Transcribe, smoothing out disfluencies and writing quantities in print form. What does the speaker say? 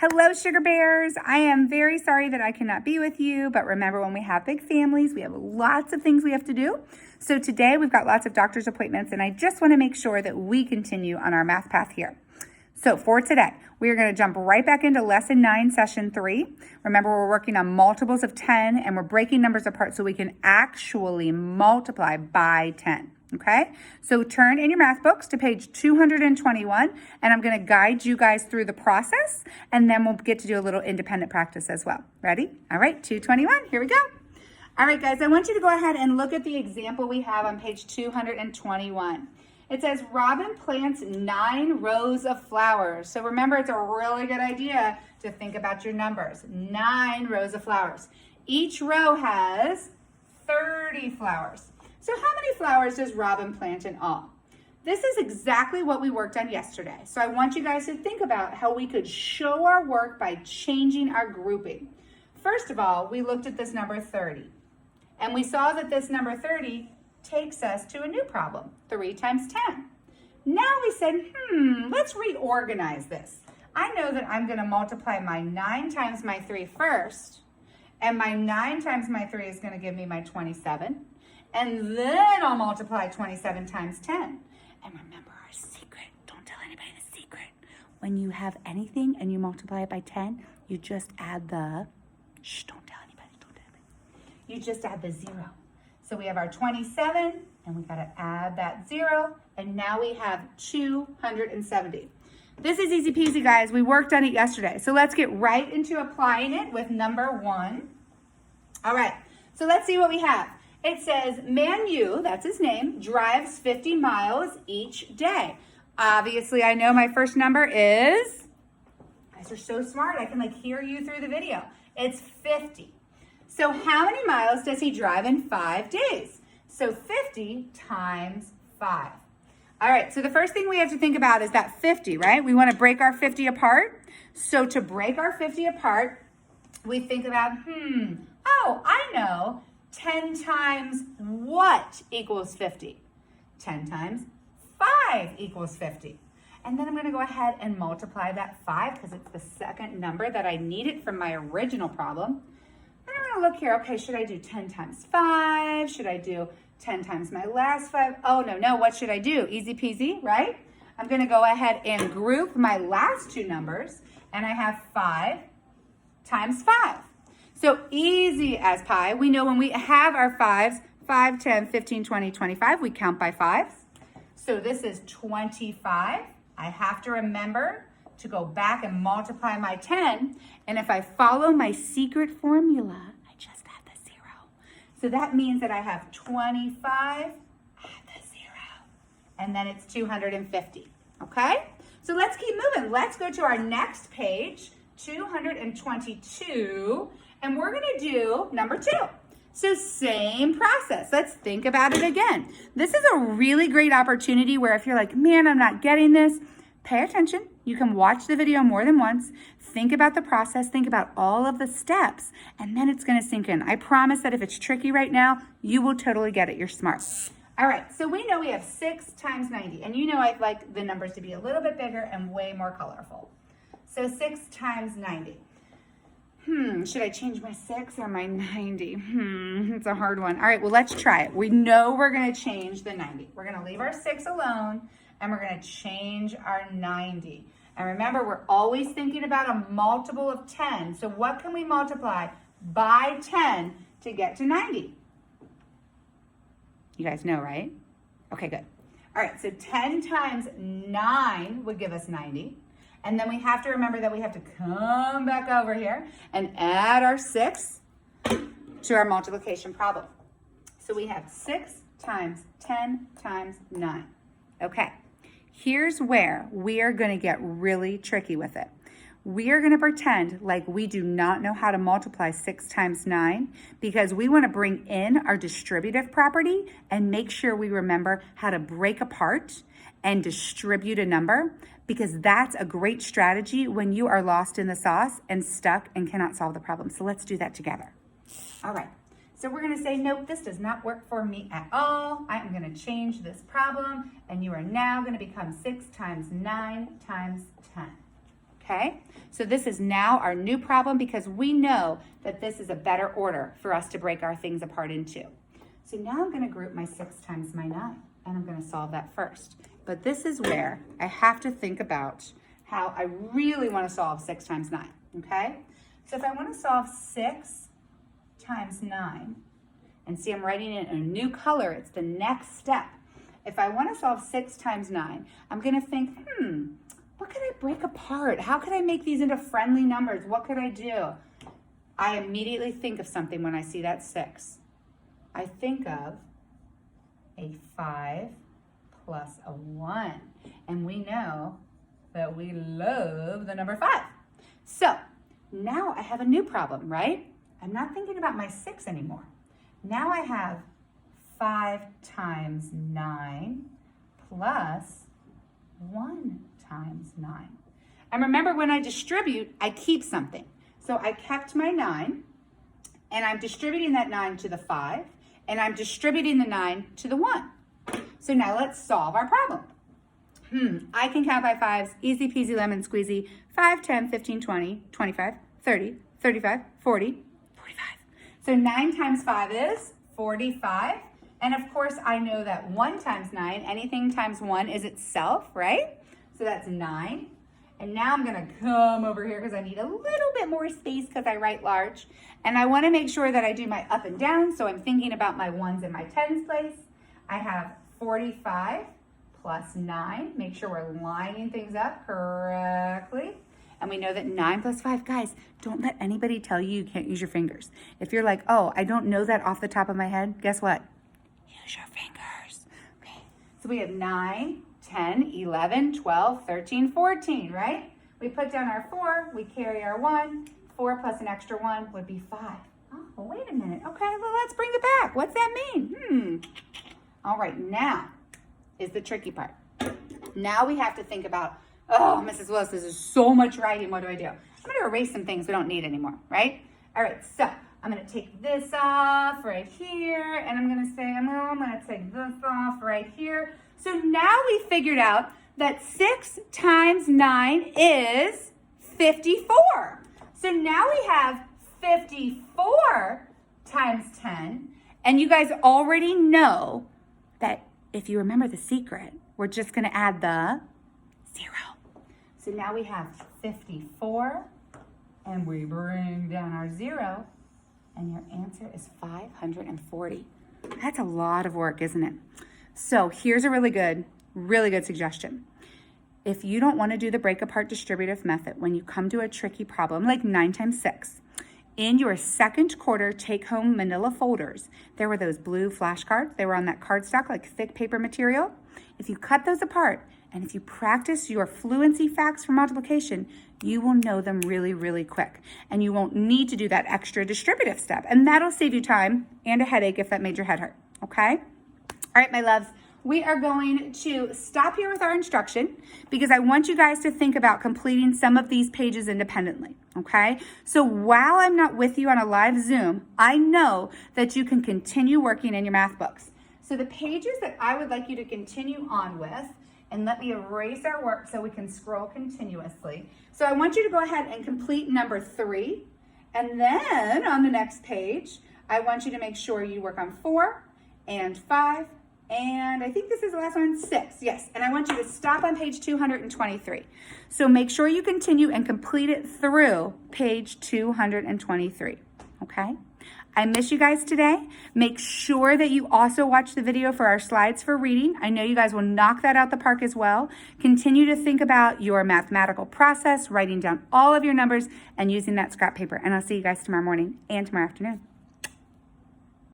Hello, sugar bears. I am very sorry that I cannot be with you, but remember, when we have big families, we have lots of things we have to do. So today we've got lots of doctor's appointments, and I just want to make sure that we continue on our math path here. So for today, we are going to jump right back into lesson 9, session 3. Remember, we're working on multiples of 10, and we're breaking numbers apart so we can actually multiply by 10. Okay, so turn in your math books to page 221, and I'm going to guide you guys through the process, and then we'll get to do a little independent practice as well. Ready? All right, 221, here we go. All right, guys, I want you to go ahead and look at the example we have on page 221. It says, Robin plants 9 rows of flowers. So remember, it's a really good idea to think about your numbers. 9 rows of flowers. Each row has 30 flowers. So how many flowers does Robin plant in all? This is exactly what we worked on yesterday. So I want you guys to think about how we could show our work by changing our grouping. First of all, we looked at this number 30. And we saw that this number 30 takes us to a new problem, 3 times 10. Now we said, let's reorganize this. I know that I'm going to multiply my 9 times my 3 first, and my 9 times my 3 is going to give me my 27, and then I'll multiply 27 times 10. And remember our secret. Don't tell anybody the secret. When you have anything and you multiply it by 10, you just add the, don't tell anybody, You just add the 0. So we have our 27, and we got to add that 0, and now we have 270. This is easy peasy, guys. We worked on it yesterday. So let's get right into applying it with number 1. All right, so let's see what we have. It says, Manu, that's his name, drives 50 miles each day. Obviously, I know my first number is, you guys are so smart, I can hear you through the video. It's 50. So how many miles does he drive in 5 days? So 50 times 5. All right, so the first thing we have to think about is that 50, right? We want to break our 50 apart. So to break our 50 apart, we think about, I know, 10 times what equals 50? 10 times 5 equals 50. And then I'm going to go ahead and multiply that 5 because it's the second number that I needed from my original problem. And I'm going to look here. Okay, should I do 10 times 5? Should I do 10 times my last 5? Oh, no. What should I do? Easy peasy, right? I'm going to go ahead and group my last 2 numbers, and I have 5 times 5. So easy as pie. We know when we have our 5s, 5, 10, 15, 20, 25, we count by 5s. So this is 25. I have to remember to go back and multiply my 10. And if I follow my secret formula, I just add the 0. So that means that I have 25, add the 0. And then it's 250, okay? So let's keep moving. Let's go to our next page, 222, and we're gonna do number 2. So same process. Let's think about it again. This is a really great opportunity where if you're like, man, I'm not getting this, pay attention. You can watch the video more than once. Think about the process. Think about all of the steps, and then it's going to sink in. I promise that if it's tricky right now, you will totally get it. You're smart. All right, so we know we have 6 times 90, and you know I'd like the numbers to be a little bit bigger and way more colorful. So 6 times 90. Should I change my 6 or my 90? It's a hard one. All right, well, let's try it. We know we're going to change the 90. We're going to leave our 6 alone, and we're going to change our 90. And remember, we're always thinking about a multiple of 10. So what can we multiply by 10 to get to 90? You guys know, right? Okay, good. All right, so 10 times 9 would give us 90. And then we have to remember that we have to come back over here and add our 6 to our multiplication problem. So we have 6 times 10 times 9. Okay, here's where we are going to get really tricky with it. We are going to pretend like we do not know how to multiply 6 times 9 because we want to bring in our distributive property and make sure we remember how to break apart and distribute a number, because that's a great strategy when you are lost in the sauce and stuck and cannot solve the problem. So let's do that together. All right, so we're gonna say, nope, this does not work for me at all. I am gonna change this problem, and you are now gonna become 6 times 9 times 10. okay? So this is now our new problem because we know that this is a better order for us to break our things apart into. So now I'm gonna group my 6 times my 9, and I'm gonna solve that first. But this is where I have to think about how I really wanna solve 6 times 9, okay? So if I wanna solve 6 times 9, and see I'm writing it in a new color, it's the next step. If I wanna solve 6 times 9, I'm gonna think, what could I break apart? How could I make these into friendly numbers? What could I do? I immediately think of something when I see that 6. I think of a 5 plus a 1. And we know that we love the number 5. So now I have a new problem, right? I'm not thinking about my 6 anymore. Now I have 5 times 9 plus 1 times 9. And remember, when I distribute, I keep something. So I kept my 9, and I'm distributing that 9 to the 5, and I'm distributing the 9 to the 1. So now let's solve our problem. I can count by 5s, easy peasy lemon squeezy, 5, 10, 15, 20, 25, 30, 35, 40, 45. So 9 times 5 is 45. And of course, I know that 1 times 9, anything times 1 is itself, right? So that's 9. And now I'm gonna come over here because I need a little bit more space because I write large. And I wanna make sure that I do my up and down. So I'm thinking about my 1s and my 10s place. I have 45 plus 9. Make sure we're lining things up correctly. And we know that 9 plus 5, guys, don't let anybody tell you you can't use your fingers. If you're like, oh, I don't know that off the top of my head, guess what? Use your fingers. Okay, so we have 9, 10, 11, 12, 13, 14, right? We put down our 4, we carry our 1. 4 plus an extra 1 would be 5. Oh, well, wait a minute. Okay, well, let's bring it back. What's that mean? All right, now is the tricky part. Now we have to think about, oh, Mrs. Willis, this is so much writing. What do I do? I'm going to erase some things we don't need anymore, right? All right, so I'm going to take this off right here, and I'm going to say, I'm going to take this off right here. So now we figured out that 6 times 9 is 54. So now we have 54 times 10, and you guys already know that if you remember the secret, we're just going to add the 0. So now we have 54, and we bring down our 0, and your answer is 540. That's a lot of work, isn't it? So here's a really good suggestion. If you don't want to do the break apart distributive method when you come to a tricky problem like 9 times 6, in your second quarter take-home manila folders, there were those blue flashcards. They were on that cardstock, like thick paper material. If you cut those apart and if you practice your fluency facts for multiplication, you will know them really, really quick. And you won't need to do that extra distributive step. And that'll save you time and a headache if that made your head hurt, okay? All right, my loves. We are going to stop here with our instruction because I want you guys to think about completing some of these pages independently, okay? So while I'm not with you on a live Zoom, I know that you can continue working in your math books. So the pages that I would like you to continue on with, and let me erase our work so we can scroll continuously. So I want you to go ahead and complete number 3. And then on the next page, I want you to make sure you work on 4 and 5, and I think this is the last one, 6, yes. And I want you to stop on page 223. So make sure you continue and complete it through page 223, okay? I miss you guys today. Make sure that you also watch the video for our slides for reading. I know you guys will knock that out the park as well. Continue to think about your mathematical process, writing down all of your numbers and using that scrap paper. And I'll see you guys tomorrow morning and tomorrow afternoon.